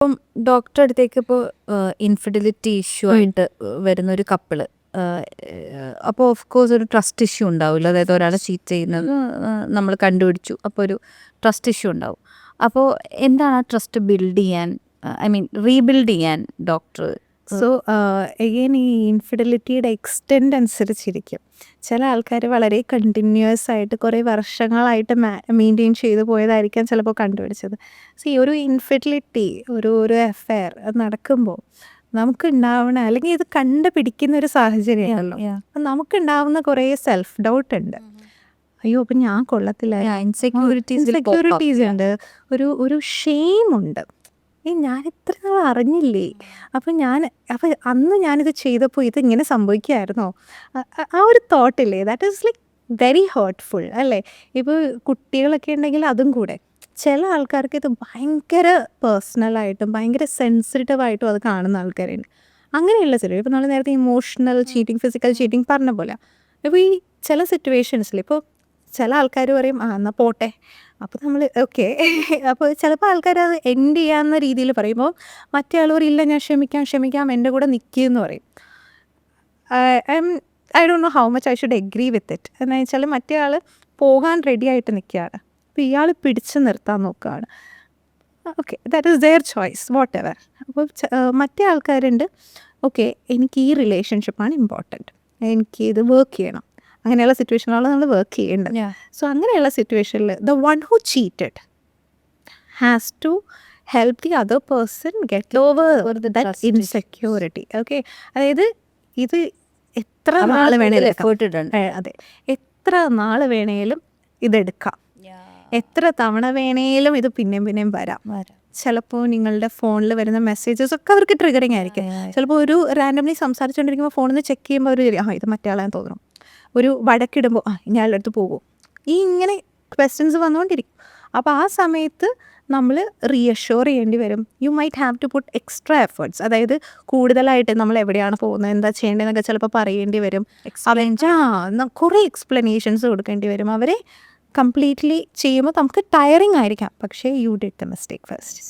ഇപ്പം ഡോക്ടറെ അടുത്തേക്ക് ഇപ്പോൾ ഇൻഫിഡിലിറ്റി ഇഷ്യൂ ആയിട്ട് വരുന്ന ഒരു കപ്പിള് അപ്പോൾ ഓഫ് കോഴ്സ് ഒരു ട്രസ്റ്റ് ഇഷ്യൂ ഉണ്ടാവില്ല. അതായത് ഒരാളെ ചീറ്റ് ചെയ്യുന്നത് നമ്മൾ കണ്ടുപിടിച്ചു, അപ്പോൾ ഒരു ട്രസ്റ്റ് ഇഷ്യൂ ഉണ്ടാവും. അപ്പോൾ എന്താണ് ആ ട്രസ്റ്റ് ബിൽഡ് ചെയ്യാൻ, ഐ മീൻ റീബിൽഡ് ചെയ്യാൻ ഡോക്ടർ? സോ എഗെയിൻ ഈ ഇൻഫിഡിലിറ്റിയുടെ എക്സ്റ്റെൻഡ് അനുസരിച്ചിരിക്കും. ചില ആൾക്കാർ വളരെ കണ്ടിന്യൂസ് ആയിട്ട് കുറേ വർഷങ്ങളായിട്ട് മെയിൻറ്റെയിൻ ചെയ്തു പോയതായിരിക്കാം ചിലപ്പോൾ കണ്ടുപിടിച്ചത്. ഒരു ഇൻഫിഡിലിറ്റി ഒരു അഫെയർ നടക്കുമ്പോൾ നമുക്കുണ്ടാവണ അല്ലെങ്കിൽ ഇത് കണ്ടുപിടിക്കുന്ന ഒരു സാഹചര്യമാണല്ലോ. അപ്പം നമുക്കുണ്ടാവുന്ന കുറേ സെൽഫ് ഡൗട്ട് ഉണ്ട്. അയ്യോ അപ്പം ഞാൻ കൊള്ളത്തില്ല, ഇൻസെക്യൂരിറ്റീസ് ഉണ്ട്, ഒരു ഷെയിമുണ്ട്. ഞാൻ ഇത്ര നാൾ അറിഞ്ഞില്ലേ, അപ്പം അന്ന് ഞാനിത് ചെയ്തപ്പോൾ ഇതിങ്ങനെ സംഭവിക്കുമായിരുന്നോ, ആ ഒരു തോട്ടില്ലേ, that is like very hurtful അല്ലേ. ഇപ്പോൾ കുട്ടികളൊക്കെ ഉണ്ടെങ്കിൽ അതും കൂടെ. ചില ആൾക്കാർക്ക് ഇത് ഭയങ്കര പേഴ്സണലായിട്ടും ഭയങ്കര സെൻസിറ്റീവായിട്ടും അത് കാണുന്ന ആൾക്കാരുണ്ട്. അങ്ങനെയുള്ള ചിലർ ഇപ്പോൾ നമ്മൾ നേരത്തെ ഇമോഷണൽ ചീറ്റിംഗ്, ഫിസിക്കൽ ചീറ്റിംഗ് പറഞ്ഞ പോലെ. ഇപ്പോൾ ഈ ചില സിറ്റുവേഷൻസിൽ ഇപ്പോൾ ചില ആൾക്കാർ പറയും എന്നാൽ പോട്ടെ, അപ്പോൾ നമ്മൾ ഓക്കെ. അപ്പോൾ ചിലപ്പോൾ ആൾക്കാർ അത് എൻഡ് ചെയ്യാവുന്ന രീതിയിൽ പറയുമ്പോൾ മറ്റേ ആൾ പറയും ഇല്ല ഞാൻ ക്ഷമിക്കാം എൻ്റെ കൂടെ നിൽക്കുമെന്ന് പറയും. I don't know how much I should agree with it. എന്ന് വെച്ചാൽ മറ്റേ ആൾ പോകാൻ റെഡി ആയിട്ട് നിൽക്കുകയാണ്, അപ്പോൾ ഇയാൾ പിടിച്ചു നിർത്താൻ നോക്കുകയാണ്. Okay, that is their choice, whatever. അപ്പോൾ മറ്റേ ആൾക്കാരുണ്ട്, ഓക്കെ എനിക്ക് ഈ റിലേഷൻഷിപ്പാണ് ഇമ്പോർട്ടൻറ്റ്, എനിക്ക് ഇത് വർക്ക് ചെയ്യണം. അങ്ങനെയുള്ള സിറ്റുവേഷനിലാണ് നമ്മൾ വർക്ക് ചെയ്യേണ്ടത്. സോ അങ്ങനെയുള്ള സിറ്റുവേഷനിൽ the one who cheated has to help the other person get over that insecurity. Okay, അതായത് ഇത് എത്ര നാൾ വേണേലും, അതെ, എത്ര നാൾ വേണേലും ഇതെടുക്കാം, എത്ര തവണ വേണേലും ഇത് പിന്നെയും വരാം. ചിലപ്പോൾ നിങ്ങളുടെ ഫോണിൽ വരുന്ന മെസ്സേജസ് ഒക്കെ അവർക്ക് ട്രിഗറിങ് ആയിരിക്കും. ചിലപ്പോൾ ഒരു റാൻഡംലി സംസാരിച്ചുകൊണ്ടിരിക്കുമ്പോൾ ഫോണിൽ നിന്ന് ചെക്ക് ചെയ്യുമ്പോൾ അവർ ഇത് മറ്റേ ആളാന്ന് തോന്നും. ഒരു വഴക്കിടുമ്പോൾ ഇനി ആളുടെ അടുത്ത് പോകും, ഇങ്ങനെ ക്വസ്റ്റ്യൻസ് വന്നുകൊണ്ടിരിക്കും. അപ്പോൾ ആ സമയത്ത് നമ്മൾ റീഅഷ്യൂർ ചെയ്യേണ്ടി വരും. You might have to put extra efforts. അതായത് കൂടുതലായിട്ട് നമ്മൾ എവിടെയാണ് പോകുന്നത്, എന്താ ചെയ്യേണ്ടതെന്നൊക്കെ ചിലപ്പോൾ പറയേണ്ടി വരും. കുറേ എക്സ്പ്ലനേഷൻസ് കൊടുക്കേണ്ടി വരും. അവരെ കംപ്ലീറ്റ്ലി ചെയ്യുമ്പോൾ നമുക്ക് ടയറിങ് ആയിരിക്കാം, പക്ഷേ you did the mistake first.